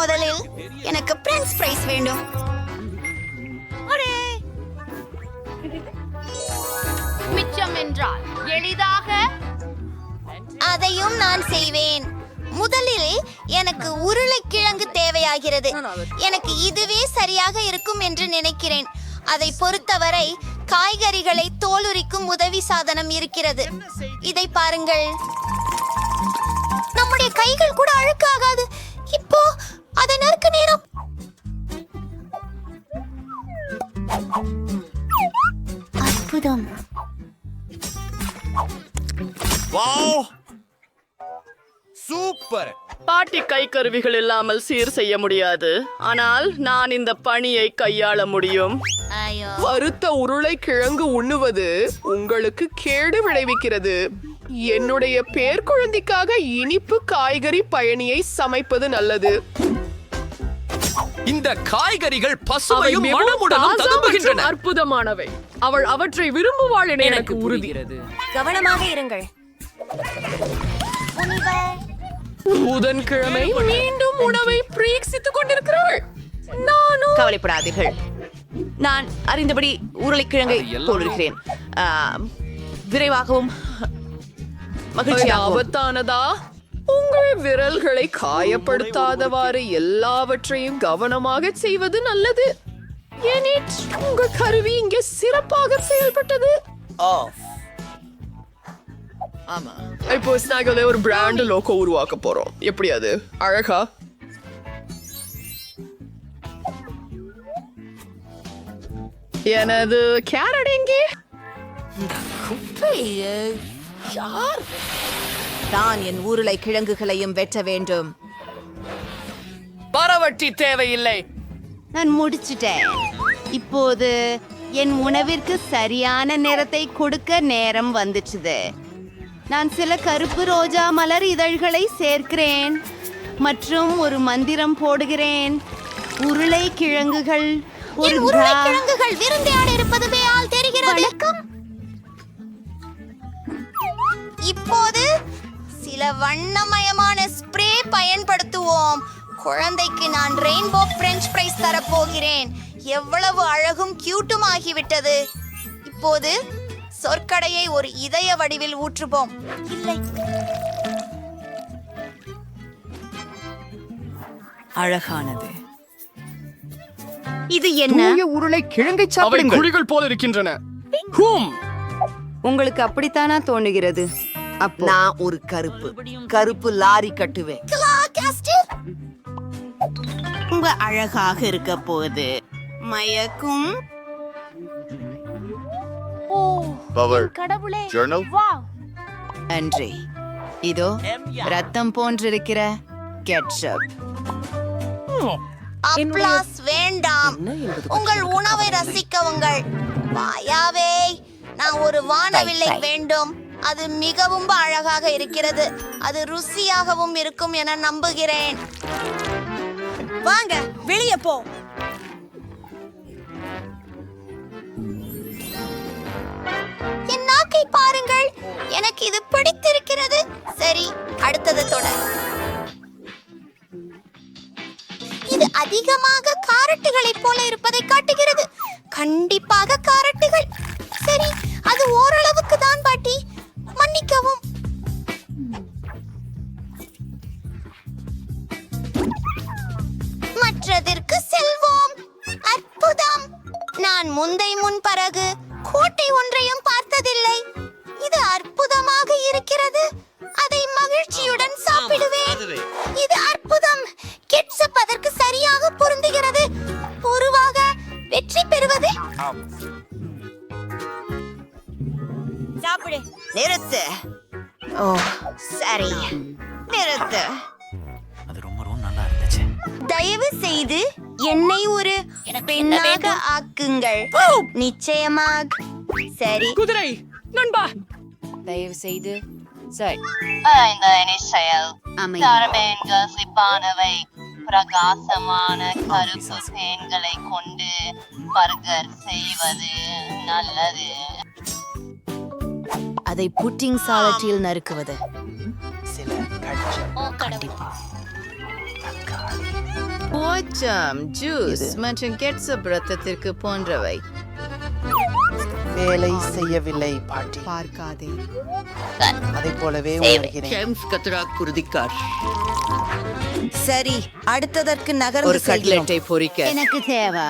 முதலில் எனக்கு French fries வேண்டும். மிச்சம் என்றால் எளிதாக அதையும் நான் செய்வேன். முதலில் எனக்கு உருளைக்கிழங்கு தேவையாகிறது. எனக்கு இதுவே சரியாக இருக்கும் என்று நினைக்கிறேன். அதை பொறுத்தவரை காய்கறிகளை தோலுரிக்கும் உதவி சாதனம் இருக்கிறது. இதை பாருங்கள். நம்முடைய கைகள் கூட அழுக்காகாது. இப்போ அதை நறுக்க நேரம். அற்புதம். சூப்பர். பாட்டி கை கருவிகள் இல்லாமல் சீர் செய்ய முடியாது, ஆனால் நான் இந்த பணியை கையாள முடியும். வறுத்த உருளைக்கிழங்கு உண்ணுவது உங்களுக்கு கேடு விளைவிக்கிறது. என்னுடைய பேர்குழந்தைக்காக இனிப்பு காய்கறி பயணியை சமைப்பது நல்லது. இந்த காய்கறிகள் பசுமையும் மணமுடனும் ததும்புகின்றன. அற்புதமானவை. அவள் அவற்றை விரும்புவாள் என எனக்கு உறுதி. கவனமாக இருங்கள். புதன்கிழமை மீண்டும் உணவை பிரீக்சித்துக் கொண்டிருக்கிறாள். நானும். கவலைப்படாதீர்கள், நான் அறிந்தபடி உருளைக்கிழங்கை தோலுகிறேன். விரைவாகவும் மகிழ்ச்சியாகவும். ஆபத்தானதா? உங்கள் விரல்களை காயப்படுத்தாதவாறு எல்லாவற்றையும் கவனமாக செய்வது நல்லது. ஏனிட், உங்கள் கருவி இங்கே சிறப்பாக செயல்பட்டது. ஆமா, இப்போ ஸ்நாக்ல ஒரு பிராண்ட் லோகோ உருவாக்க போறோம். எப்படி அது அழகா? எனது கேரட் எங்கே? தான் என் உருளைக்கிழங்குகளையும் வெட்ட வேண்டும். பரவட்டி தேவையில்லை. நான் முடிச்சிட்டேன். இப்போது என் உணவிற்கு சரியான நிறத்தை கொடுக்க நேரம் வந்துச்சுது. நான் சில கருப்பு ரோஜா மலர் இதழ்களை சேர்க்கிறேன் மற்றும் ஒரு மந்திரம் போடுகிறேன். உருளைக்கிழங்குகள் உருளைக்கிழங்குகள் விருந்தையாட இருப்பதுமே ஆள் தெரிகிறது. இப்போது சில வண்ணமயமான ஸ்ப்ரே பயன்படுத்துவோம். குழந்தைக்கு நான் ரெயின்போ பிரெஞ்ச் ஃப்ரைஸ் தரப்போகிறேன். எவ்வளவு அழகும் கியூட்டும் ஆகிவிட்டது. இப்போது சொற்கடையை ஒரு இதய வடிவில் ஊற்றுவோம். இல்லை, அழகானது. இது என்ன? உருளைக்கிழங்கை சாப்பிடுங்கள். குழிகள் போல இருக்கின்றன. உங்களுக்கு அப்படித்தானா தோணுகிறது? அப்போ நான் ஒரு கருப்பு லாரி கட்டுவேன். ரொம்ப அழகாக இருக்க போகுது. மயக்கும். கடவுளே, நன்றி. இதோ ரத்தம் போன்றிருக்கிற கெட்சப். அப்ளாஸ் வேண்டாம். உங்கள் உணவை ரசிக்கவுங்கள். வாயாவே, நான் ஒரு வானவில்லை வேண்டும். அது மிகவும் அழகாக இருக்கிறது. அது ருசியாகவும் இருக்கும் என நம்புகிறேன். வாங்க, வெளியே போ. என் நாக்கை பாருங்கள். எனக்கு இது பிடித்திருக்கிறது. சரி, அடுத்தது தொடர். இது அதிகமாக காரட்டுகளைப் போல இருப்பதை காட்டுகிறது. கண்டிப்பாக காரட்டுகள். சரி, அது ஓரளவுக்கு தான் பாட்டி, மன்னிக்கவும். மற்றதற்கு செல்வோம். அற்புதம். நான் முன் பிறகு கோட்டை ஒன்றையும் பார்த்ததில்லை. இது அற்புதமாக இருக்கிறது. அதை மகிழ்ச்சியுடன் சாப்பிடுவேன். இது அற்புதம். கெட்சப் அதற்கு சரியாக பொருந்துகிறது. பொதுவாக வெற்றி பெறுவது. சாப்பிடு. நிறுத்து. ஓ, சரி, நிறுத்து. அது ரொம்ப நல்லா இருந்துச்சு. தயவு செய்து என்னை ஒரு பெண்ணாக ஆக்குங்கள். நிச்சயமாக. சரி, குதிரை நண்பா, தயவு செய்து சரி. இந்த நிச்சயம் சிப்பானவை பிரகாசமான கருப்பு தேன்களை கொண்டு பர்கர் செய்வது நல்லது. அதை புட்டிங் சாலட்டில் நறுக்குவது. சில கண்டிப்பா ஓச்சம் ஜூஸ் மற்றும் கெட்சப் ரத்தத்திற்கு போன்றவை. வேலை செய்யவில்லை பாட்டி. பார்க்காதே. அதை போலவே உணர்கிறேன். சரி, அடுத்ததற்கு நகர்ந்து ஒரு கட்லெட்டை பொரிக்க எனக்கு தேவை.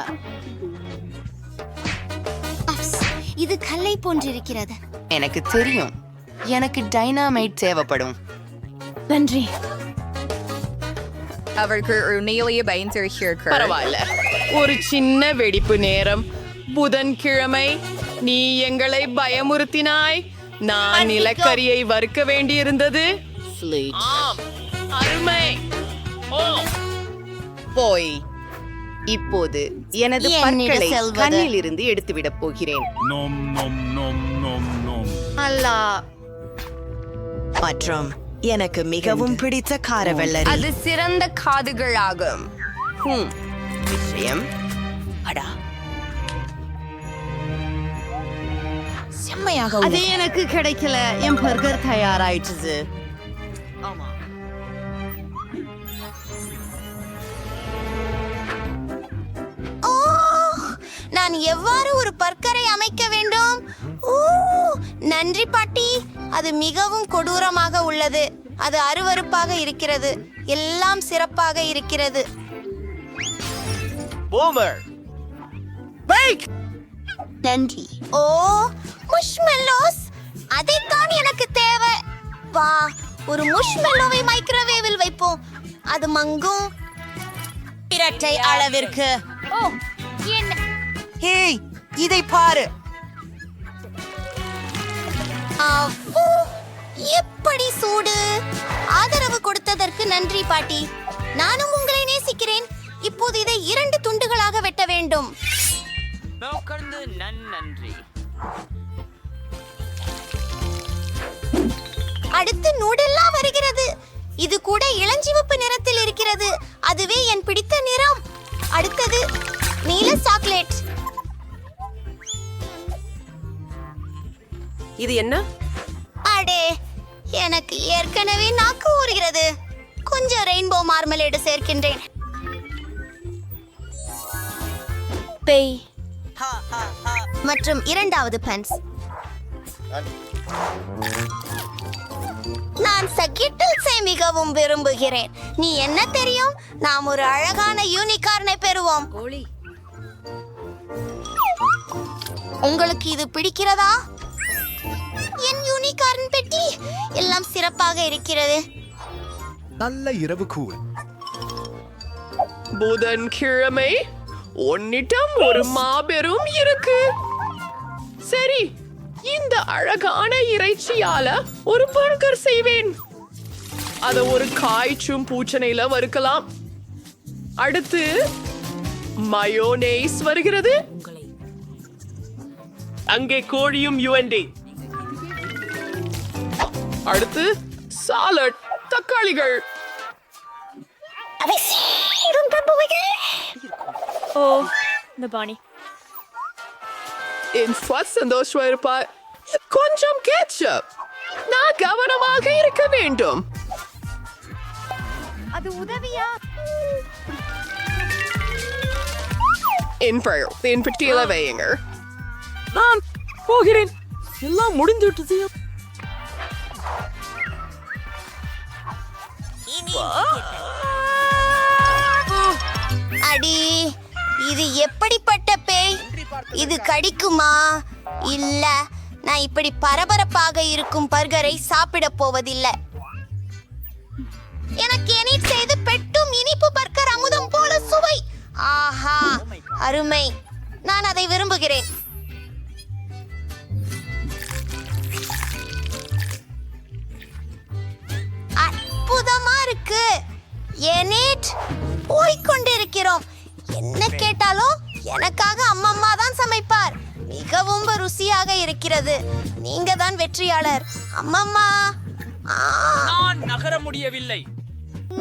இது கல்லை போன்றிருக்கிறது. எனக்கு தெரியும். எனக்கு டைனாமைட் தேவைப்படும். நன்றி. பரவாயில்ல, ஒரு சின்ன வெடிப்பு நேரம். புதன்கிழமை நீ எங்களை பயமுறுத்தினாய். நான் நிலக்கரியை வறுக்க வேண்டியிருந்தது. ஆம், அருமை. போய் இப்போது எனது என்னிடம் பற்களை செல்வது. கண்ணில் இருந்து எடுத்துவிடப் போகிறேன். அல்லா, மற்றும் எனக்கு மிகவும் பிடித்த காரவெள்ளரி. அது சிறந்த காதுகளாகும். விஷயம் அடா, செம்மையாக அது எனக்கு கிடைக்கல. என் பர்கர் தயாராயிடுச்சு. ஓ, நான் எவ்வாறு ஒரு பர்கரை அமைக்க வேண்டும்? ஓ, நன்றி பாட்டி. அது மிகவும் கொடூரமாக உள்ளது. அது அருவருப்பாக இருக்கிறது. எல்லாம் சிறப்பாக இருக்கிறது. நன்றி. ஓ, முஷ்மெல்லோஸ், அதைத்தான் எனக்கு தேவை. வா, ஒரு முஷ்மெல்லோவை மைக்ரோவேவில் வைப்போம். அது மங்கும். இரட்டை அளவிற்கு. ஓ, என்ன? ஹேய், இதை பாரு. அவ்வோ, எப்படி சூடு! ஆதரவு கொடுத்ததற்கு நன்றி பாட்டி. நானும் உங்களை நேசிக்கிறேன். இப்போது இதை 2 துண்டுகளாக வெட்ட வேண்டும். அடுத்து நூடெல்லா வருகிறது. இது கூட இளஞ்சிவப்பு நிறத்தில் இருக்கிறது. அதுவே என் பிடித்த நிறம். அடுத்தது நீல சாக்லேட். இது என்ன? அடே, எனக்கு ஏற்கனவே நாக்கு ஊறுகிறது. கொஞ்சம் ரெயின்போ மார்மலேடு சேர்க்கின்றேன். பேய் மற்றும் 2வது பன்ஸ். நான் சக்கிட்டில்ஸை மிகவும் விரும்புகிறேன். நீ என்ன தெரியும்? நாம் ஒரு அழகான யூனிகார்னை பெறுவோம். உங்களுக்கு இது பிடிக்கிறதா? என் யூனிகார்ன் பெட்டி எல்லாம் சிறப்பாக இருக்கிறது. நல்ல இரவு கூழ். புதன்கிழமை உன்னிடம் ஒரு மாபெரும் இருக்கு. சரி, இந்த அழகான இறைச்சியால ஒரு பர்கர் செய்வேன். அத ஒரு காய்ச்சும் பூச்சனையில வறுக்கலாம். அடுத்து மயோனேஸ் வருகிறது. அங்கே கோழியும் யுஎன்டி. அடுத்து சாலட், தக்காளிகள். என் ஃபர்ஸ்ட் சந்தோஷமா இருப்பா. கொஞ்சம் கேட்சப். நான் கவனமாக இருக்க வேண்டும். அது உதவியா? என் பெட்டியில வையுங்க. நான் போகிறேன். எல்லாம் முடிந்துவிட்டது. அடி, இது எப்படிப்பட்ட பேய்? இது கடிக்குமா? இல்ல, நான் இப்படி பரபரப்பாக இருக்கும் பர்கரை சாப்பிட போவதில்லை. எனக்கு எனிட் செய்து பெட்டும் இனிப்பு பர்கர் அமுதம் போல சுவை. ஆஹா, அருமை. நான் அதை விரும்புகிறேன். அற்புதமா இருக்கு. எனிட், போய்கொண்டிருக்கிறோம். என்ன கேட்டாலும் எனக்காக அம்மம்மா தான் சமைப்பார். மிகவும் ருசியாக இருக்கிறது. நீங்க தான் வெற்றியாளர் அம்மம்மா. நான் நகர முடியவில்லை.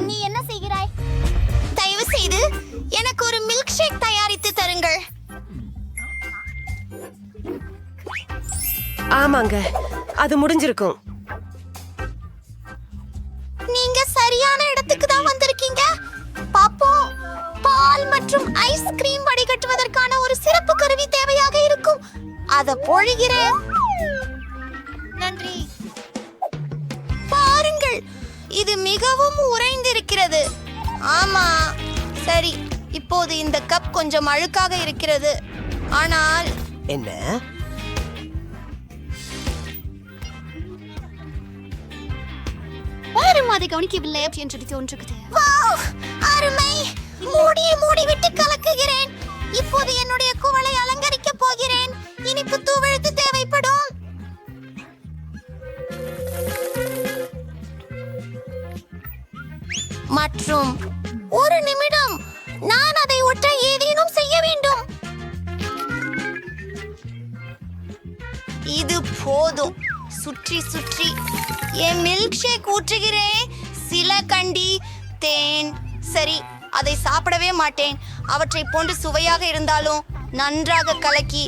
நீ என்ன செய்கிறாய்? தயவு செய்து எனக்கு ஒரு மில்க் ஷேக் தயாரித்து தருங்கள். ஆமாங்க, அது முடிஞ்சிருக்கும். நீங்க சரியான இடத்துக்கு தான் வந்திருக்கீங்க. பாப்போம். அத பொழிகிறேன். நன்றி. பாருங்கள், இது மிகவும் உறைந்திருக்கிறது. ஆமா, சரி. இப்போது இந்த கப் கொஞ்சம் அழுக்காக இருக்கிறது. ஆனால் என்ன? யாரும் அதை கவனிக்கவில்லை என்று தோன்றுகிறது. வாவ், அருமை. மூடியை மூடிவிட்டு கலக்குகிறேன். இப்போது என்னுடைய குவளை அலங்கரிக்க போகிறேன். இனிப்பு தூவெழுத்து தேவைப்படும். மற்றும் ஒரு நிமிடம், நான் அதை ஒட்ட ஏதேனும் செய்ய வேண்டும். இது போதும். சுற்றி சுற்றி என் மில்க் ஷேக் ஊற்றுகிறேன். சில கண்டி தேன். சரி, அதை சாப்பிடவே மாட்டேன். அவற்றை போன்று சுவையாக இருந்தாலும் நன்றாக கலக்கி.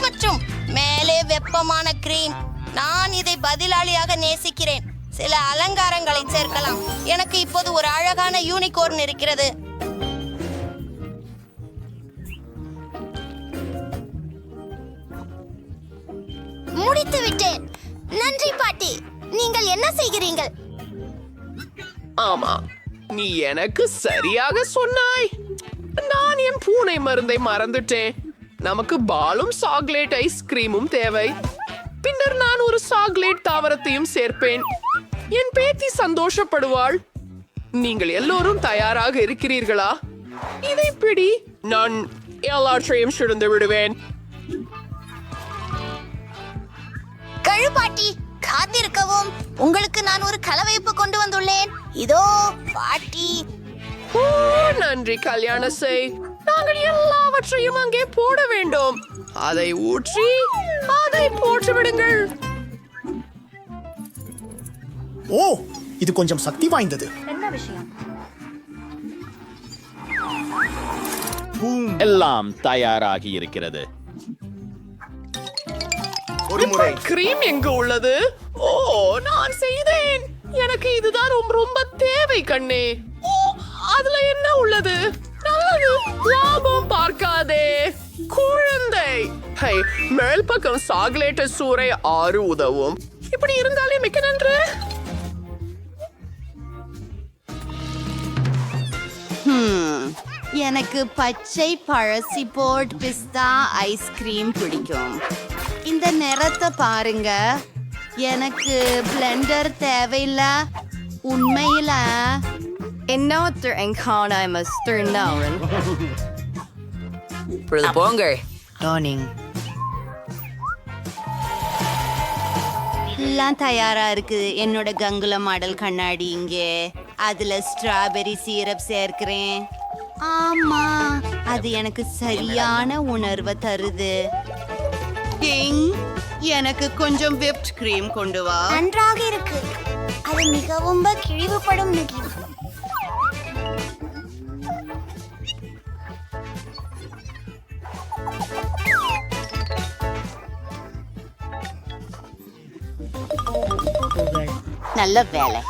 மற்றும் மேலே வெப்பமான கிரீம். நான் இதை பதிலாளியாக நேசிக்கிறேன். சில அலங்காரங்களை சேர்க்கலாம். எனக்கு இப்போது ஒரு அழகான யூனிகார்ன் இருக்கிறது. முடித்து விட்டேன். நன்றி பாட்டி. நீங்கள் என்ன செய்கிறீர்கள்? ஆமா, நீ எனக்கு சரியாக சொன்னாய். நான் என் பூனை மருந்தை மறந்துட்டேன். நமக்கு பாலும் சாக்லேட் ஐஸ்கிரீமும் தேவை. பின்னர் நான் ஒரு சாக்லேட் தாவரத்தையும் சேர்ப்பேன். என் பேத்தி சந்தோஷப்படுவாள். நீங்கள் எல்லோரும் தயாராக இருக்கிறீர்களா? இதை பிடி. நான் எல்லாற்றையும் சுழந்து விடுவேன். கழுபாட்டி, காத்திருக்கவும். உங்களுக்கு நான் ஒரு கலவைப்பு கொண்டு வந்துள்ளேன். இதோ பாட்டி. ஓ, நன்றி கல்யாண செய். நாங்கள் எல்லாவற்றையும் அங்கே போட வேண்டும். அதை ஊற்றி அதை போட்டு விடுங்கள். ஓ, இது கொஞ்சம் சக்தி வாய்ந்தது. எல்லாம் தயாராகி இருக்கிறது. கிரீம் எங்க உள்ளது? ஓ, நான் செய்தேன். எனக்கு இதுதான் ரொம்ப தேவை கண்ணே. ஓ, அதுல என்ன உள்ளது? நல்லது. லாபம் பார்க்காதே குழந்தை. ஹை, மேல் பக்கம் சாக்லேட் சூறை 6 உதவும். இப்படி இருந்தாலே மிக்க நன்று. எனக்கு பச்சை பழசி போட் பிஸ்தா ஐஸ்கிரீம் பிடிக்கும். இந்த நிறத்தை பாருங்க. எனக்கு பிளெண்டர் தேவையில்ல. உண்மையில Innoter en kana Mr. Nauren. போங்கள். Dawning. எல்லாம் தயாரா இருக்கு. என்னோட கங்குல மாடல் கண்ணாடி இங்கே. அதுல ஸ்ட்ராபெரி சீரப் சேர்க்கிறேன். ஆமா, அது எனக்கு சரியான உணர்வை தருது. கிங், எனக்கு கொஞ்சம் whipped cream கொண்டு வா. நன்றாக இருக்கு. அது மிகவும் கிழிவுபடும் நிகழ்வு. நல்ல வேலை.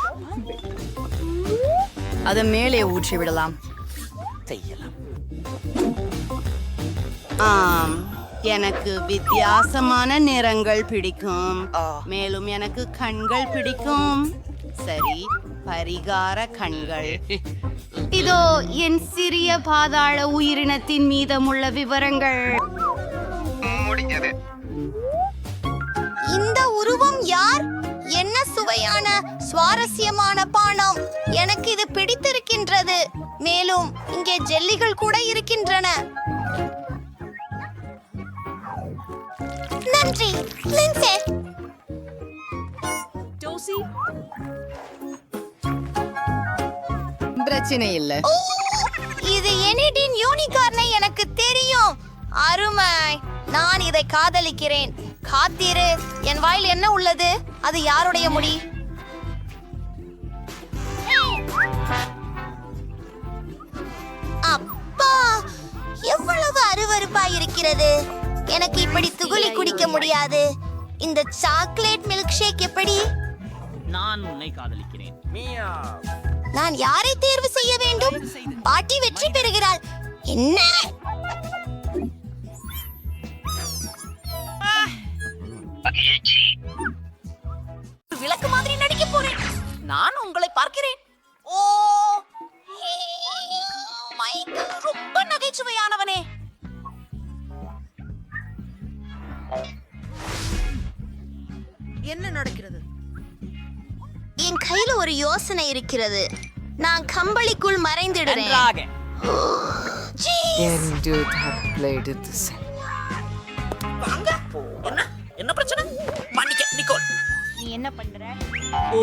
அதை மேலே ஊற்றி விடலாம். ஆம், எனக்கு வித்தியாசமான நிறங்கள் பிடிக்கும். மேலும் எனக்கு கண்கள் பிடிக்கும். சரி, பரிகார கண்கள். இதோ என் சிறிய பாதாள உயிரினத்தின் மீதமுள்ள விவரங்கள். இந்த உருவம் யார்? என்ன சுவையான சுவாரஸ்யமான பானம். எனக்கு இது பிடித்திருக்கின்றது. மேலும் இங்கே ஜெல்லிகள் கூட இருக்கின்றன. நன்றி லின்சே. பிரச்சனை இல்ல. ஓ, இது எனிடின் யூனிகார்னை எனக்கு தெரியும். அருமை. நான் இதை காதலிக்கிறேன். காத்திரு, என் வாயில் என்ன உள்ளது? அது யாருடைய முடி? அப்பா, எவ்வளவு அருவருப்பாய் இருக்கிறது. எனக்கு இப்படி துகுலி குடிக்க முடியாது. இந்த சாக்லேட் மில்க் ஷேக் எப்படி? நான் உன்னை காதலிக்கிறேன். நான் யாரை தேர்வு செய்ய வேண்டும்? பாட்டி வெற்றி பெறுகிறாள். என்ன? விளக்கு மாதிரி நடிக்க போறேன். நான் உங்களை பார்க்கிறேன். ஓ, ஹே, மைக்கேல் ரொம்ப நகைச்சுவையானவனே. என்ன நடக்கிறது? என் கையில ஒரு யோசனை இருக்கிறது. நான் கம்பளிக்குள் மறைந்திடுறேன். என்ன பிரச்சனை? மன்னிக்க நிக்கோல். நீ என்ன பண்ற? ஓ,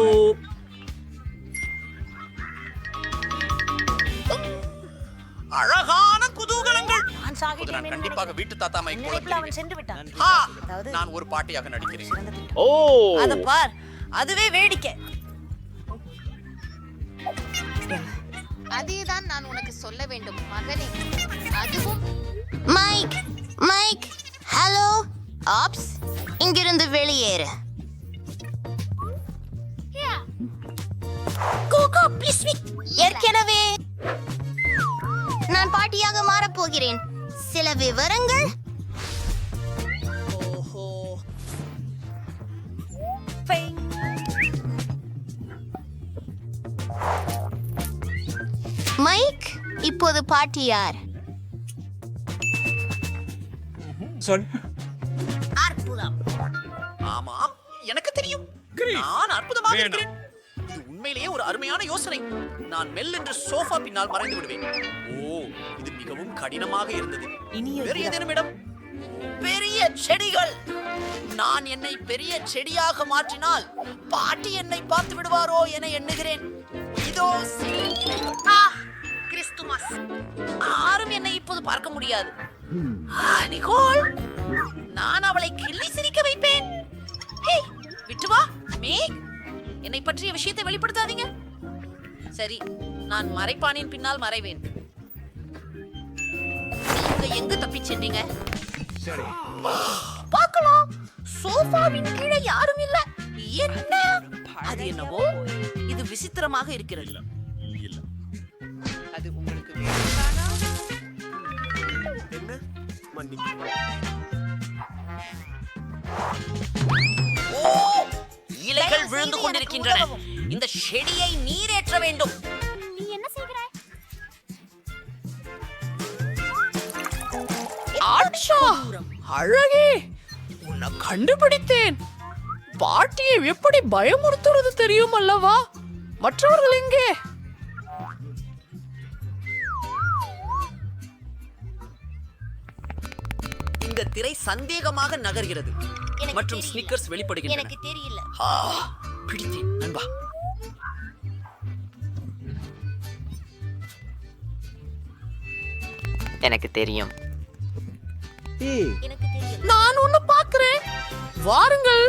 அழகான குதூகலங்கள். நான் கண்டிப்பாக வீட்டு தாத்தா மைக் அவன் சென்று விட்டான். நான் ஒரு பாட்டியாக நடிக்கிறேன். ஓ அத பார், அதுவே வேடிக்கை. அதேதான் நான் உனக்கு சொல்ல வேண்டும் மகனே. அதுவும் மைக், மைக், ஹலோ, ஆப்ஸ், இங்கிருந்து வெளியேறு. கோகோ, ப்ளீஸ் ஏற்கனவே நான் பாட்டியாக மாறப் போகிறேன். சில விவரங்கள். மைக், இப்போது பாட்டி யார்? அற்புதம். ஆமாம், எனக்கு தெரியும். நான் அற்புதமாக இருக்கிறேன். இது உண்மையிலேயே ஒரு அருமையான யோசனை. நான் மெல்லென்று சோஃபா பின்னால் மறைந்து விடுவேன். ஓ, இது மிகவும் கடினமாக இருந்தது. வேறு ஏதேனும் இடம்? பெரிய செடிகள். நான் என்னை பெரிய செடியாக மாற்றினால் பாட்டி என்னை பார்த்து விடுவாரோ என எண்ணுகிறேன். இதோ சில இலைகள். கிறிஸ்துமஸ். யாரும் என்னை இப்போது பார்க்க முடியாது. நிகோல், நான் அவளை கிள்ளி சிரிக்க வைப்பேன். ஹே, விட்டு வா மேக். என்னை பற்றிய விஷயத்தை வெளிப்படுத்தாதீங்க. சரி, நான் மறைப்பானின் பின்னால் மறைவேன். நீங்க எங்க தப்பிச் சென்றீங்க? பார்க்கலாம். சோஃபாவின் கீழே யாரும் இல்ல. என்ன? அது என்னவோ இது விசித்திரமாக இருக்கிறது. அது உங்களுக்கு வேணும்தானா? என்ன? ஓ, இலைகள் விழுந்து கொண்டிருக்கின்றன. இந்த செடியை நீரேற்ற வேண்டும். நீ என்ன செய்கிறாய்? ஆச்சா, அழகே, உன்னை கண்டுபிடித்தேன். பாட்டியை எப்படி பயமுறுத்துறது தெரியும் அல்லவா? மற்றவர்கள் எங்கே? இந்த திரை சந்தேகமாக நகர்கிறது மற்றும் ஸ்னிக்கர்ஸ் வெளிப்படுகின்றன. எனக்கு தெரியல. பிடித்தேன் நண்பா. எனக்கு தெரியும். எனக்கு தெரியல. நான் ஒண்ணு பார்க்கிறேன். வாருங்கள்,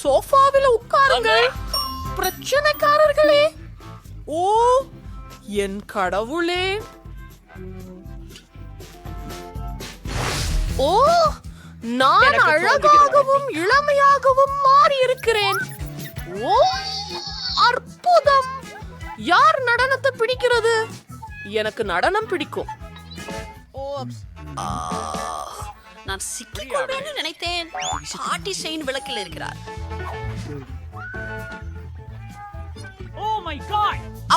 சோஃபாவில் உட்காருங்கள். பிரச்சனைக்காரர்களே. ஓ, என் கடவுளே. ஓ, நான் அழகாகவும் இளமையாகவும் மாறி இருக்கிறேன். ஓ, அற்புதம். யார் நடனத்தை பிடிக்கிறது? எனக்கு நடனம் பிடிக்கும். நான் சிக்கிக்கொள்வேன்னு நினைத்தேன். பாட்டி செயின் விளக்கில் இருக்கிறார்.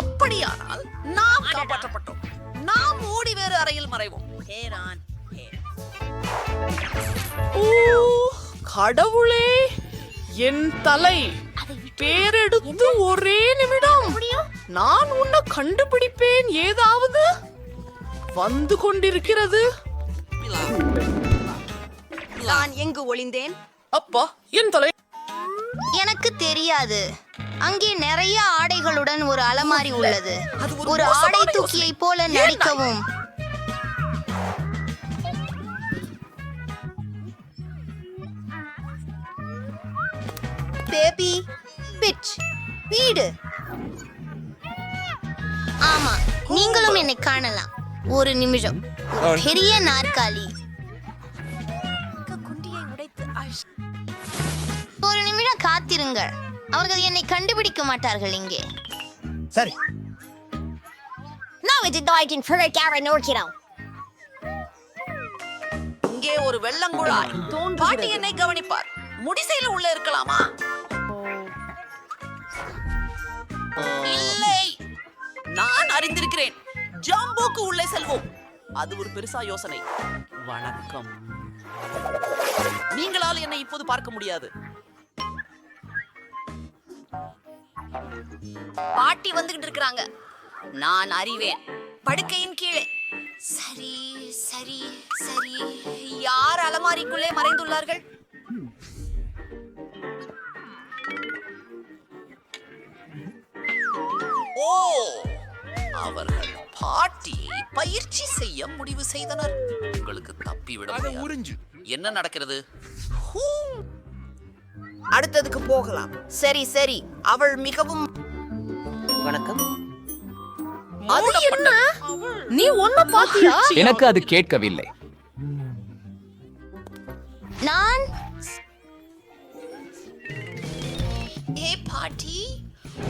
அப்படியானால் நாம் காப்பாற்றப்பட்டோம். நாம் ஓடி வேறு அறையில் மறைவோம். ஹேரான், ஓ, கடவுளே, என் தலை பேரெடுத்து ஒரே நிமிடம். நான் உன்னை கண்டுபிடிப்பேன். ஏதாவது வந்து கொண்டிருக்கிறது. நான் எங்கு ஒளிந்தேன்? அப்பா, என் தலை. எனக்கு தெரியாது. அங்கே நிறைய ஆடைகளுடன் ஒரு அலமாரி உள்ளது. ஒரு ஆடை தூக்கியை போல நடிக்கவும். பேபி பிட்ச் வீடு. ஆமா, நீங்களும் என்னை காணலாம். ஒரு நிமிஷம். ஒரு பெரிய நாற்காலி. ஒரு நிமிடம் காத்திருங்கள். அவர்கள் என்னை கண்டுபிடிக்க மாட்டார்கள். இங்கே சரி, இங்கே ஒரு வெள்ளங்குழாய். பாட்டி என்னை கவனிப்பார். முடிசையில் உள்ள இருக்கலாமா? இல்லை, நான் அறிந்திருக்கிறேன். ஜாம்போக்கு உள்ளே செல்வோம். அது ஒரு பெருசா யோசனை. வணக்கம். நீங்களால் என்னை இப்போது பார்க்க முடியாது. பாட்டி வந்துகிட்டு இருக்கிறாங்க. நான் அறிவேன். படுக்கையின் கீழே. சரி சரி சரி. யார் அலமாரிக்குள்ளே மறைந்துள்ளார்கள்? ஓ, அவர்கள் பாட்டியை பயிற்சி செய்ய முடிவு செய்தனர். உங்களுக்கு தப்பிவிட முடியாது. என்ன நடக்கிறது? அடுத்ததுக்கு போகலாம். சரி சரி, அவள் மிகவும் வணக்கம். அது என்ன? நீ ஒன்ன பாத்தியா? எனக்கு அது கேட்கவில்லை. நான் ஏ பாட்டி,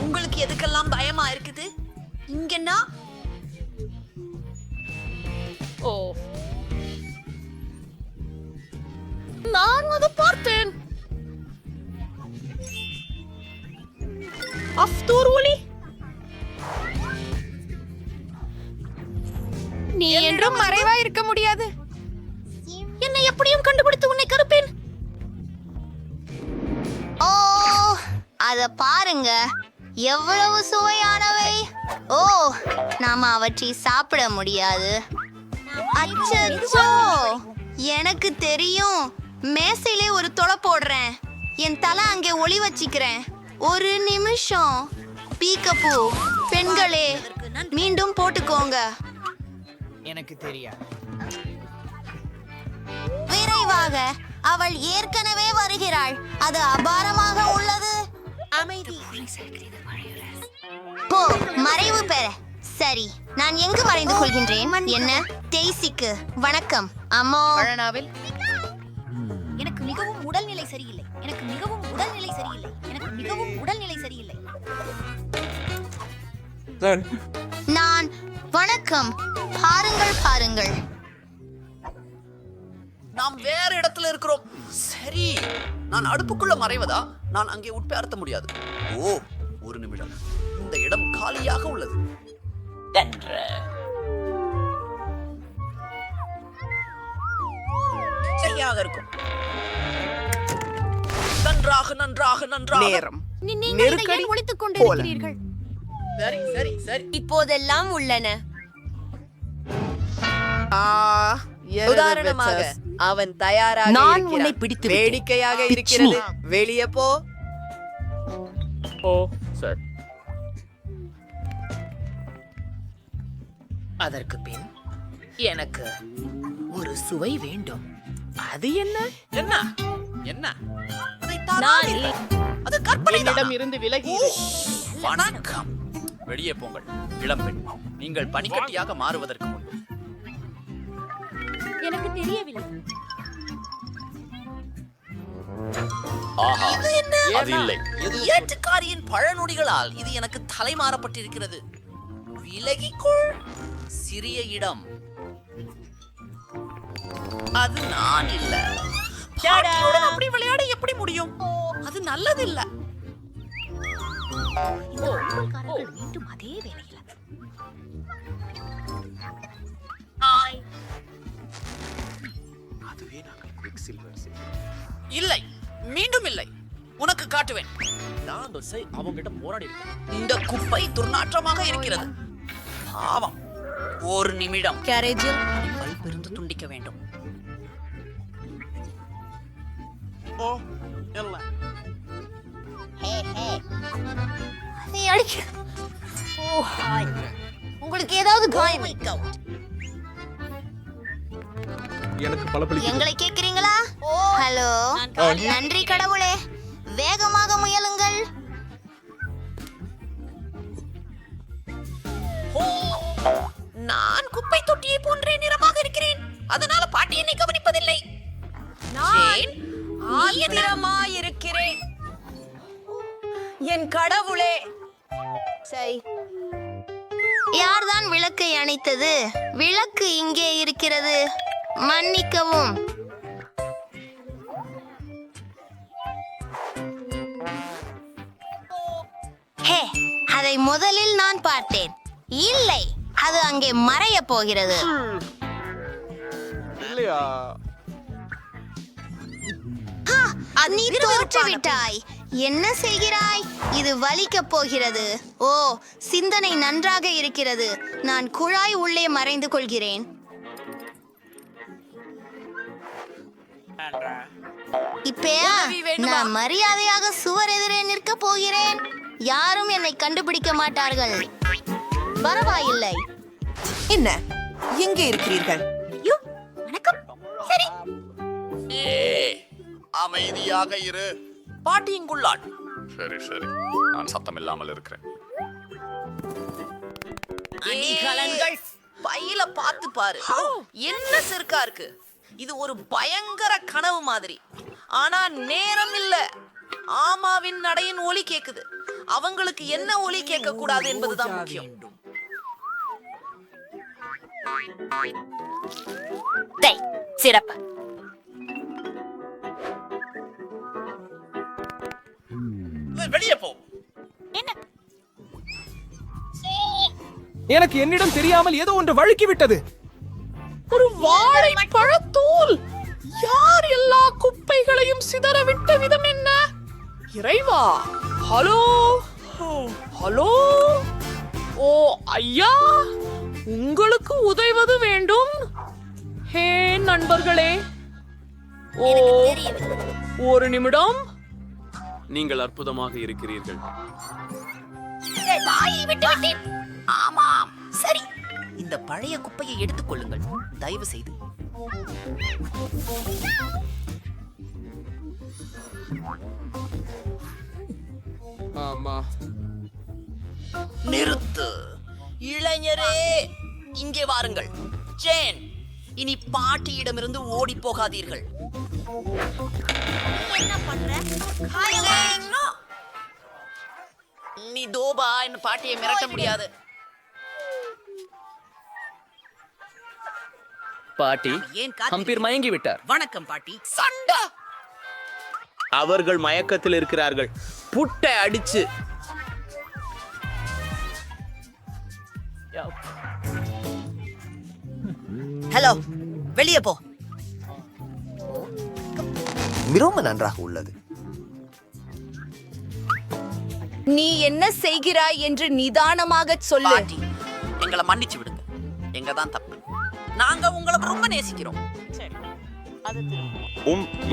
உங்களுக்கு எதுக்கெல்லாம் பயமா இருக்குது? இங்கன்னா ஓ, நான் அதை பார்த்தேன். அஃப்தூர் ஒலி, நீ என்றும் மறைவா இருக்க முடியாது. என்னை எப்படியும் கண்டுபிடித்து உன்னை கருப்பேன். ஓ, அத பாருங்க, எவ்வளவு சுவையானவை. ஓ, நாம அவற்றை சாப்பிட முடியாது. அச்சச்சோ, எனக்கு தெரியும். மேசையிலே ஒரு தொலை போடுறேன். என் தலை அங்கே ஒளி வச்சிக்கிறேன். ஒரு நிமிஷம். பீக்கப்பூ பெண்களே, மீண்டும் போட்டுக்கோங்க. எனக்கு தெரியாது. விரைவாக, அவள் ஏற்கனவே வருகிறாள். அது அபாரமாக உள்ளது. போ, மறைவு பெற. சரி, நான் எங்கு மறைந்து கொள்கின்றேன்? என்ன? டெய்சிக்கு வணக்கம். அம்மோ, எனக்கு மிகவும் உடல்நிலை சரியில்லை. எனக்கு மிகவும் உடல்நிலை சரியில்லை. எனக்கு மிகவும் உடல்நிலை சரியில்லை. நான் வணக்கம். பாருங்கள் பாருங்கள், நாம் வேற இடத்துல இருக்கிறோம். சரி, நான் அடுப்புக்குள்ள மறைவதா? நான் அங்கே உட்பேர்த்த முடியாது. ஓ, ஒரு நிமிடம். இந்த இடம் காலியாக உள்ளது. சரியாக இருக்கும். நன்றாக நன்றாக நன்றாக. நேரம். நெருக்கடி ஒழித்துக் கொண்டிருக்கிறீர்கள். சரி சரி சரி. இப்போதெல்லாம் உள்ளன. உதாரணமாக, அவன் தயாராக நான் உன்னை இருக்கிறான். பிடித்து விட்டேன். வேடிக்கையாக இருக்கிறது. வெளியே போ. ஓ சரி. அதற்கு பின் எனக்கு ஒரு சுவை வேண்டும். அது என்ன? என்ன என்ன? அதைத்தான் நான் இல்லை. அது கற்பனை. என்னிடம் இருந்து விலகி இரு. வணக்கம். வெளியே போங்கள் இளம்பெண். நீங்கள் பனிக்கட்டியாக மாறுவதற்கு முன்பு. எனக்கு தெரியவில்லை. ஆஹா, அது இல்லை. ஏற்றுக்காரியின் பழநொடிகளால் இது எனக்கு தலைமாறப்பட்டிருக்கிறது. விலகிக்கொள். சிறிய இடம். அது நான் இல்ல. பாட்டியுடன் அப்படி விளையாட எப்படி முடியும்? அது நல்லதில்ல. மீண்டும் அதே வேலையில. இல்லை, மீண்டும் இல்லை. உனக்கு காட்டுவேன். அவங்கிட்ட போராடி இருக்கேன். இந்த குப்பை துர்நாற்றமாக இருக்கிறது. பாவம். ஒரு நிமிடம். கேரேஜில் பல்பிருந்து துண்டிக்க வேண்டும். ஓ, இல்ல. நீ அடிக்க. ஓ, உங்களுக்கு ஏதாவது காயம்? எனக்கு பல எங்களை கேட்கிறீங்களா? ஹலோ, நன்றி கடவுளே. வேகமாக முயலுங்கள். நான் குப்பை தொட்டியை போன்றே நிறமாக இருக்கிறேன். அதனால பாட்டி என்னை கவனிப்பதில்லை. நான் ஆத்திரமாயிருக்கிறேன். என் கடவுளே. சரி, யார்தான் விளக்கை அணைத்தது? விளக்கு இங்கே இருக்கிறது. மன்னிக்கவும். ஹே, அதை முதலில் நான் பார்த்தேன். இல்லை, அது அங்கே மறையப் போகிறது. இல்லையா? நீ தோற்று விட்டாய். என்ன செய்கிறாய்? இது வலிக்கப் போகிறது. ஓ, சிந்தனை நன்றாக இருக்கிறது. நான் குழாய் உள்ளே மறைந்து கொள்கிறேன். இப்பயா நான் மரியாதையாக சுவர் எதிரே நிற்க போகிறேன். யாரும் என்னை கண்டுபிடிக்க மாட்டார்கள். பரவாயில்லை. என்ன எங்கே இருக்கிறீர்கள்? வணக்கம். சரி, அமைதியாக இரு. பாட்டி இங்குள்ளாள். சரி சரி, நான் சத்தம் இல்லாமல் இருக்கிறேன். அணிகலன்கள் பையில பார்த்து பாரு. என்ன சிறுக்கா இருக்கு. இது ஒரு பயங்கர கனவு மாதிரி. ஆனா நேரம் இல்ல. ஆமாவின் நடையின் ஒலி கேக்குது. அவங்களுக்கு என்ன ஒலி கேட்க கூடாது என்பதுதான் முக்கியம். சிறப்பு. வெளியே போ. எனக்கு என்னிடம் தெரியாமல் ஏதோ ஒன்று வழுக்கி விட்டது. ஒரு வாழைப்பழத்தூள். யார் எல்லா குப்பைகளையும் சிதறவிட்ட விதம் என்ன? இறைவா. Hello hello. ஓ ஐயா, உங்களுக்கு உதவுவது வேண்டும். ஹே நண்பர்களே. ஓ, ஒரு நிமிடம். நீங்கள் அற்புதமாக இருக்கிறீர்கள். ஆமாம், சரி. இந்த பழைய குப்பையை எடுத்துக் கொள்ளுங்கள், தயவு செய்து. ஆமா. நிறுத்து. இளைஞரே, இங்கே வாருங்கள். ஜேன், இனி பாட்டியிடமிருந்து ஓடி போகாதீர்கள். என்ன பண்ற? நீ தோபா, என்ன பாட்டியை மிரட்ட முடியாது. பாட்டி ஏன் ஹம்பீர் மயங்கி விட்டார். வணக்கம் பாட்டி. சண்டா. அவர்கள் மயக்கத்தில் இருக்கிறார்கள். புட்டை அடிச்சு. ஹலோ, வெளியே போ. மிகவும் நன்றாக உள்ளது. நீ என்ன செய்கிறாய் என்று நிதானமாக சொல்லு. பாட்டி, எங்களை மன்னிச்சு விடுங்க. எங்க தான் தப்பு. நாங்க உங்களை ரொம்ப நேசிக்கிறோம்.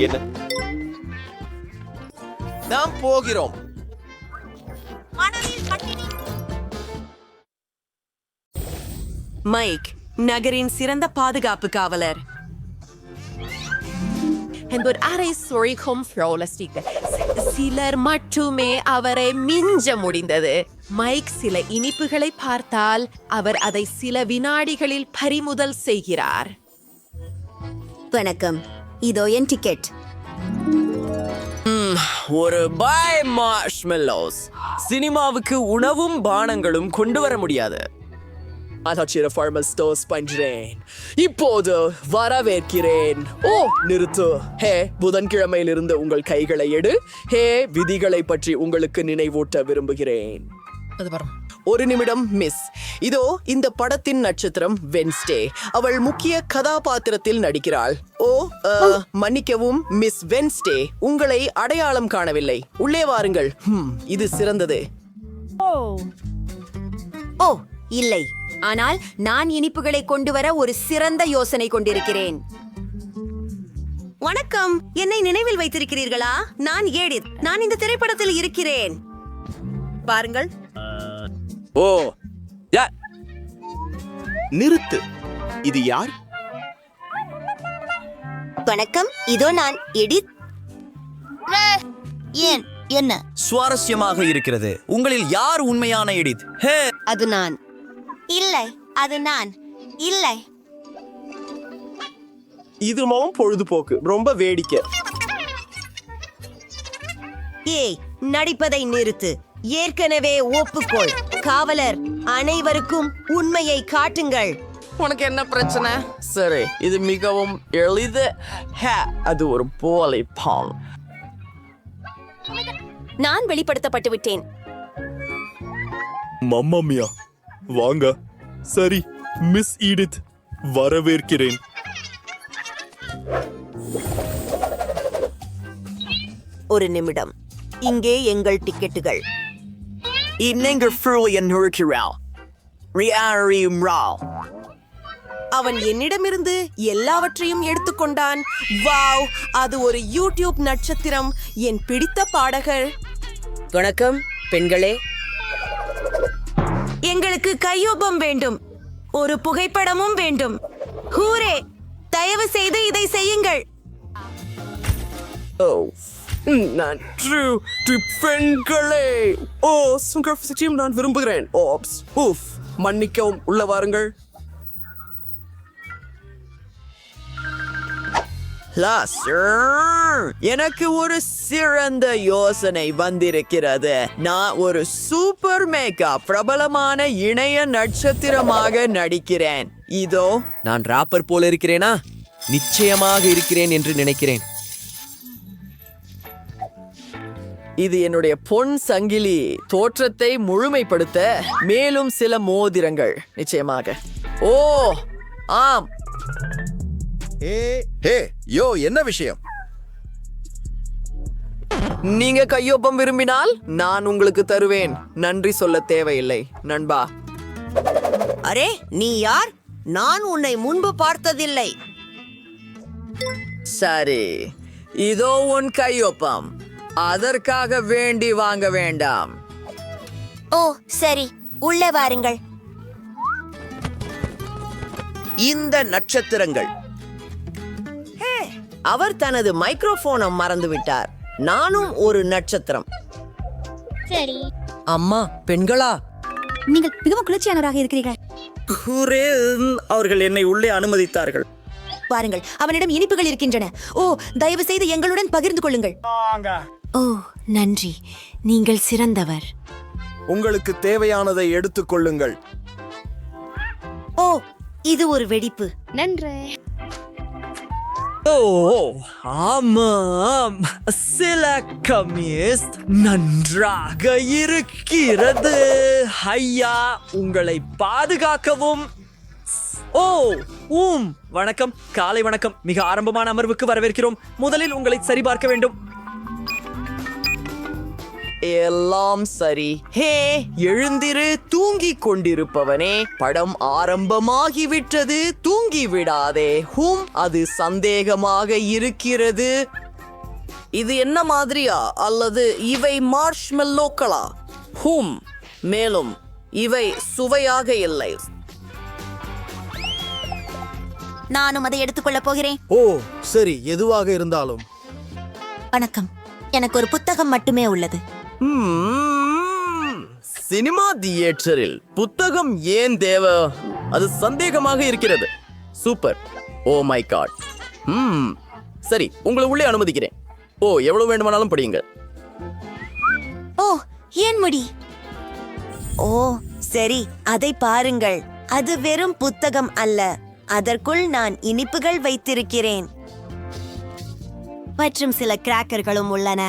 என்ன? நாம் போகிறோம். மைக் நகரின் சிறந்த பாதுகாப்பு காவலர். சிலர் மட்டுமே அவரை மிஞ்ச முடிந்தது. மைக் சில இனிப்புகளை பார்த்தால் அவர் அதை சில வினாடிகளில் பறிமுதல் செய்கிறார். வணக்கம், இதோ என் டிக்கெட். ஒரு பாய் மார்ஷ்மெல்லோஸ். சினிமாவுக்கு உணவும் பானங்களும் கொண்டு வர முடியாது. இப்போது வரவேற்கிறேன். ஓ, நிறுத்து. ஹே, புதன்கிழமையிலிருந்து உங்கள் கைகளை எடு. ஹே, விதிகளை பற்றி உங்களுக்கு நினைவூட்ட விரும்புகிறேன். ஒரு நிமிடம் மிஸ். இதோ இந்த படத்தின் நட்சத்திரம் வென்ஸ்டே. அவள் முக்கிய கதாபாத்திரத்தில் நடிக்கிறாள். ஓ, மன்னிக்கவும் மிஸ் வென்ஸ்டே, உங்களை அடையாளம் காணவில்லை. உள்ளே வாருங்கள். இது சிறந்தது. ஓ இல்லை, ஆனால் நான் இனிப்புகளை கொண்டு வர ஒரு சிறந்த யோசனை கொண்டிருக்கிறேன். வணக்கம், என்னை நினைவில் வைத்திருக்கிறீர்களா? நான் ஏடித். நான் இந்த திரைப்படத்தில் இருக்கிறேன். பாருங்கள். ஓ, நிறுத்து. இது யார்? வணக்கம், இதோ நான் எடித். ஏன் என்ன? சுவாரஸ்யமாக இருக்கிறது. உங்களில் யார் உண்மையான எடித்? ஹே, அது நான். இல்லை, அது நான் இல்லை. இதுவும் பொழுதுபோக்கு. ரொம்ப வேடிக்கை. ஏய், நடிப்பதை நிறுத்து. ஏற்கனவே ஒப்புக்கொள். காவலர், அனைவருக்கும் உண்மையை காட்டுங்கள். உனக்கு என்ன பிரச்சனை? சரி, இது மிகவும் எளிது. அது ஒரு போலி பால். நான் வெளிப்படுத்தப்பட்டு விட்டேன். மம்மம்மியா வாங்க. சரி, மிஸ் ஈடித், வரவேற்கிறேன். ஒரு நிமிடம். இங்கே எங்கள் டிக்கெட்டுகள். அவன் என்னிடமிருந்து எல்லாவற்றையும் எடுத்துக்கொண்டான். வாவ், அது ஒரு யூடியூப் நட்சத்திரம். என் பிடித்த பாடகர். வணக்கம் பெண்களே. எங்களுக்கு கையொப்பம் வேண்டும். ஒரு புகைப்படமும் வேண்டும். ஹூரே, தயவு செய்து இதை செய்யுங்கள். நன்று பெண்களே. ஓ, சுங்கர்ஃபசிட்டியும் நான் விரும்புகிறேன். ஓப்ஸ், ஊஃப், மன்னிக்கவும், உள்ள வாருங்கள். எனக்கு ஒரு சிறந்த யோசனை வந்திருக்கிறது. நான் ஒரு சூப்பர் மேக்கா பிரபலமான இணைய நட்சத்திரமாக நடிக்கிறேன். இதோ. நான் ராப்பர் போல இருக்கிறேனா? நிச்சயமாக இருக்கிறேன் என்று நினைக்கிறேன். இது என்னுடைய பொன் சங்கிலி. தோற்றத்தை முழுமைப்படுத்த மேலும் சில மோதிரங்கள் நிச்சயமாக. ஓ ஆம். என்ன விஷயம்? நீங்க கையொப்பம் விரும்பினால் நான் உங்களுக்கு தருவேன். நன்றி சொல்ல தேவையில்லை நண்பா. அரே, நீ யார்? நான் உன்னை முன்பு பார்த்ததில்லை. சரி, இதோ உன் கையொப்பம். அதற்காக வேண்டி வாங்க வேண்டாம். ஓ சரி, உள்ளே வாருங்கள். இந்த நட்சத்திரங்கள். அவர் தனது மைக்ரோஃபோனை மறந்து விட்டார். நானும் ஒரு நட்சத்திரம். சரி, அம்மா, பெண்களா? நீங்கள் மிகவும் குளிர்ச்சியானவராக இருக்கிறீர்கள். அவர்கள் என்னை உள்ளே அனுமதித்தார்கள். பாருங்கள், அவனிடம் இனிப்புகள் இருக்கின்றன. ஓ, தயவு செய்து எங்களுடன் பகிர்ந்து கொள்ளுங்கள். ஓ, நன்றி, நீங்கள் சிறந்தவர். உங்களுக்கு தேவையானதை எடுத்துக்கொள்ளுங்கள். ஓ, இது ஒரு வெடிப்பு. நன்று. ஓ ஆமாம், சில கமிஸ் நன்றாக இருக்கிறது. ஐயா, உங்களை பாதுகாக்கவும். ஓ வணக்கம், காலை வணக்கம். மிக ஆரம்பமான அமர்வுக்கு வரவேற்கிறோம். முதலில் உங்களை சரிபார்க்க வேண்டும். எல்லாம் சரி. ஹே, எழுந்திரு, தூங்கிக் கொண்டிருப்பவனே. படம் ஆரம்பமாகிவிட்டது, தூங்கி விடாதே. அது சந்தேகமாக இருக்கிறது. இது என்ன மாதிரியா, அல்லது இவை மார்ஷ்மெல்லோக்களா? மேலும் இவை சுவையாக இல்லை. நானும் அதை எடுத்துக்கொள்ள போகிறேன். ஓ சரி, எதுவாக இருந்தாலும். வணக்கம், எனக்கு ஒரு புத்தகம் மட்டுமே உள்ளது. சினிமா தியேட்டரில் புத்தகம் ஏன் தேவை? அது சந்தேகமாக இருக்கிறது. சூப்பர். Oh my God. சரி, உங்களை உள்ளே அனுமதிக்கிறேன். ஓ, எவ்வளவு வேண்டுமானாலும் படியுங்க. ஓ, ஏன் முடி? ஓ சரி, அதை பாருங்கள். அது வெறும் புத்தகம் அல்ல. அதற்குள் நான் இனிப்புகள் வைத்திருக்கிறேன். மற்றும் சில கிராக்கர்களும் உள்ளன.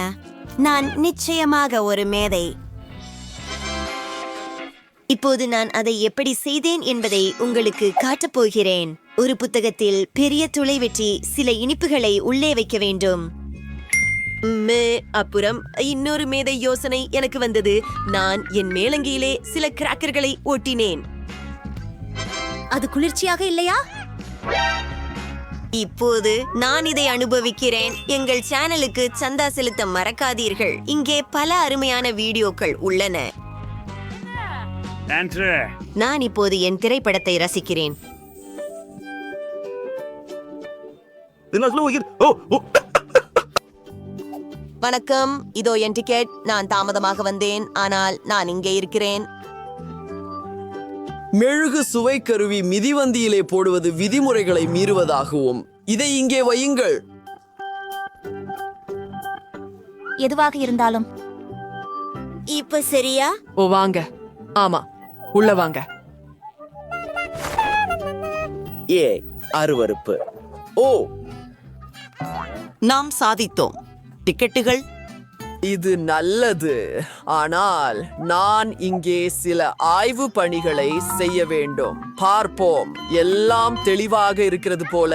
நான் நிச்சயமாக ஒரு மேதை. இப்போது நான் அதை எப்படி செய்தேன் என்பதை உங்களுக்கு காட்டப் போகிறேன். ஒரு புத்தகத்தில் பெரிய துளை வெட்டி சில இனிப்புகளை உள்ளே வைக்க வேண்டும். அப்புறம் இன்னொரு மேதை யோசனை எனக்கு வந்தது. நான் என் மேலங்கியிலே சில கிராக்கர்களை ஒட்டினேன். அது குளிர்ச்சியாக இல்லையா? இப்போது நான் இதை அனுபவிக்கிறேன். எங்கள் சேனலுக்கு சந்தா செலுத்த மறக்காதீர்கள். இங்கே பல அருமையான வீடியோக்கள் உள்ளன. நான் இப்போது என் திரைப்படத்தை ரசிக்கிறேன். வணக்கம், இதோ என் டிக்கெட். நான் தாமதமாக வந்தேன், ஆனால் நான் இங்கே இருக்கிறேன். மெழுகு சுவை கருவி மிதிவந்தியிலே போடுவது விதிமுறைகளை மீறுவதாகவும். இதை இங்கே வையுங்கள். எதுவாக இருந்தாலும். இப்ப சரியா? ஓ வாங்க. ஆமா, உள்ள வாங்க. ஏ அருவருப்பு. ஓ, நாம் சாதித்தோம். டிக்கெட்டுகள். இது நல்லது, ஆனால் நான் இங்கே சில ஆய்வு பணிகளை செய்ய வேண்டும். பார்ப்போம். எல்லாம் தெளிவாக இருக்கிறது போல.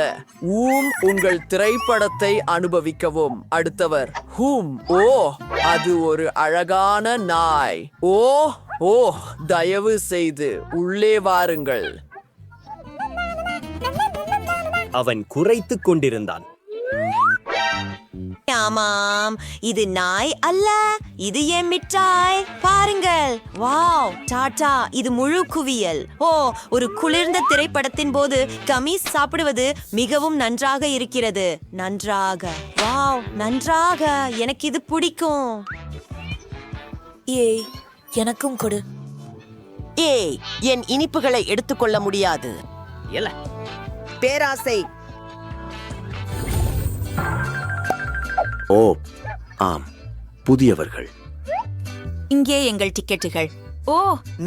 உங்கள் திரைப்படத்தை அனுபவிக்கவும். அடுத்தவர். ஓ, அது ஒரு அழகான நாய். ஓ, தயவு செய்து உள்ளே வாருங்கள். அவன் குறைத்துக் கொண்டிருந்தான். ஆமாம், இது நாய் அல்ல, இது என் மிட்டாய். பாருங்கள். வாவ், டாடா, இது முழு குவியல். ஒரு குளிர்ந்த திரைப்படத்தின் போது கமீஸ் சாப்பிடுவது மிகவும் நன்றாக இருக்கிறது. நன்றாக. வாவ், நன்றாக. எனக்கு இது பிடிக்கும். ஏய், எனக்கும் கொடு. ஏய், என் இனிப்புகளை எடுத்துக்கொள்ள முடியாது. பேராசை. ஓ, ஆம், புதியவர்கள். இங்கே எங்கள் டிக்கெட்டுகள்.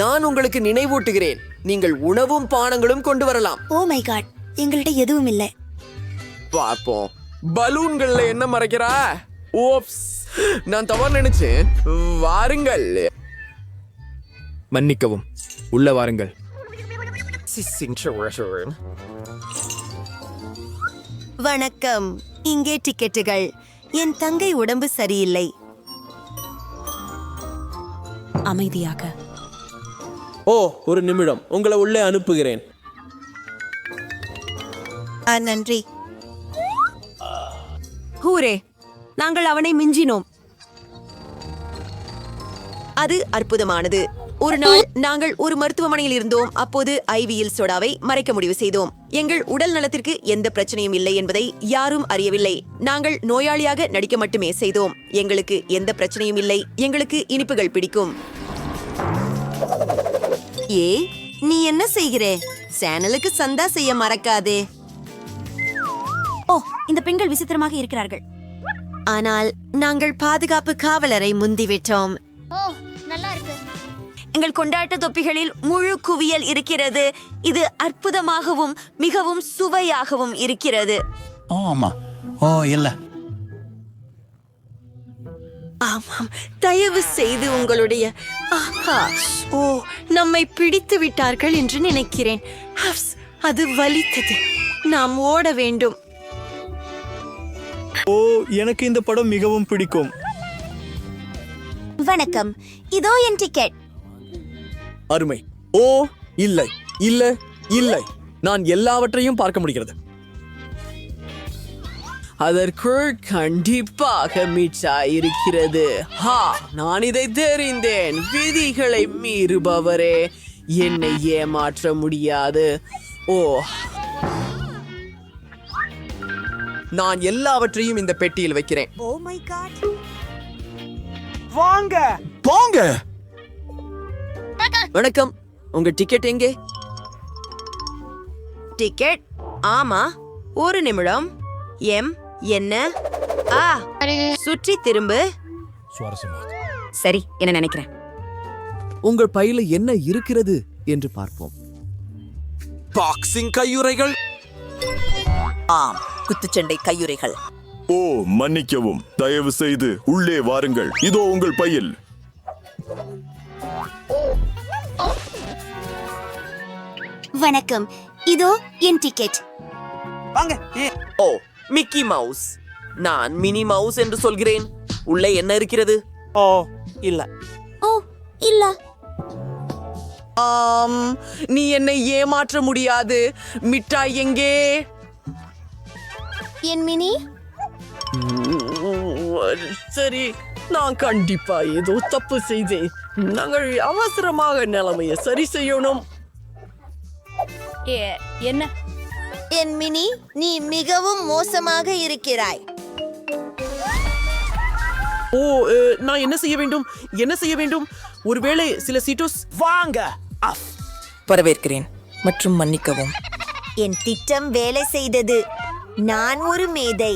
நான் உங்களுக்கு நினைவூட்டுகிறேன், நீங்கள் உணவும் பானங்களும் கொண்டு வரலாம். ஓ மை காட், எங்கள்கிட்ட எதுவும் இல்லை. பார்ப்போம். பலூன்கள்ல என்ன மறைக்கிறா? ஓப்ஸ், நான் தவறு நினைச்சேன். வாருங்கள். மன்னிக்கவும், உள்ள வாருங்கள். வணக்கம். இங்கே டிக்கெட்டுகள். என் தங்கை உடம்பு சரியில்லை. அமைதியாக. ஓ, ஒரு நிமிடம், உங்களை உள்ளே அனுப்புகிறேன். நன்றி. ஹூரே, நாங்கள் அவனை மிஞ்சினோம். அது அற்புதமானது. ஒரு நாள் நாங்கள் ஒரு மருத்துவமனையில் இருந்தோம். அப்போது ஐவியில் சோடாவை மறைக்க முடிவு செய்தோம். எங்கள் உடல் நலத்திற்கு எந்த பிரச்சனையும் இல்லை என்பதை யாரும் அறியவில்லை. நாங்கள் நோயாளியாக நடிக்க மட்டுமே செய்தோம். எங்களுக்கு எந்த பிரச்சனையும் இல்லை. எங்களுக்கு இனிப்புகள் பிடிக்கும். நீ என்ன செய்கிறே? சேனலுக்கு சந்தா செய்ய மறக்காதே. இந்த பெண்கள் விசித்திரமாக இருக்கிறார்கள். ஆனால் நாங்கள் பாதுகாப்பு காவலரை முந்திவிட்டோம். நல்லா இருக்கு. எங்கள் கொண்டாட்ட தொப்பிகளில் முழு குவியல் இருக்கிறது. இது அற்புதமாகவும் மிகவும் சுவையாகவும் இருக்கிறது. ஆமாம், தயவு செய்து உங்களுடைய நம்மை பிடித்து விட்டார்கள் என்று நினைக்கிறேன். அது வலித்தது. நாம் ஓட வேண்டும். எனக்கு இந்த படம் மிகவும் பிடிக்கும். வணக்கம், இதோ என் டிக்கெட். அருமை. ஓ, இல்லை, இல்லை, இல்லை, நான் எல்லாவற்றையும் பார்க்க முடிகிறது. அதற்குள் கண்டிப்பாக மிட்டாய் இருக்கிறது. நான் இதை தெரிந்தேன். விதிகளை மீறுபவரே என்னை ஏமாற்ற முடியாது. நான் எல்லாவற்றையும் இந்த பெட்டியில் வைக்கிறேன். போங்க. வணக்கம், உங்க டிக்கெட் எங்கே? டிக்கெட்? ஆமா, ஒரு நிமிடம். என்ன? சுற்றி திரும்பு. சரி, என்ன நினைக்கிறேன். உங்கள் பையில என்ன இருக்கிறது என்று பார்ப்போம். பாக்ஸிங் கையுறைகள். ஆம், குத்துச்சண்டை கையுறைகள். ஓ, மன்னிக்கவும், தயவு செய்து உள்ளே வாருங்கள். இதோ உங்கள் பையில். வணக்கம், இதோ என் டிக்கெட். ஓ, மிக்கி மவுஸ். நான் மினி மவுஸ் என்று சொல்கிறேன். உள்ளே என்ன இருக்கிறது? இல்ல. இல்ல. நீ என்னை ஏமாற்ற முடியாது. மிட்டாய் எங்கே? என் மினி. சரி, நான் கண்டிப்பா ஏதோ தப்பு செய்தேன். நாங்கள் அவசரமாக நிலைமையை சரி செய்யணும். என்ன? என் மினி, நீ மிகவும் மோசமாக இருக்கிறாய். நான் என்ன செய்ய வேண்டும்? என்ன செய்ய வேண்டும்? ஒருவேளை சில சீட்டோஸ். வாங்க. வரவேற்கிறேன் மற்றும் மன்னிக்கவும். என் திட்டம் வேலை செய்தது. நான் ஒரு மேதை.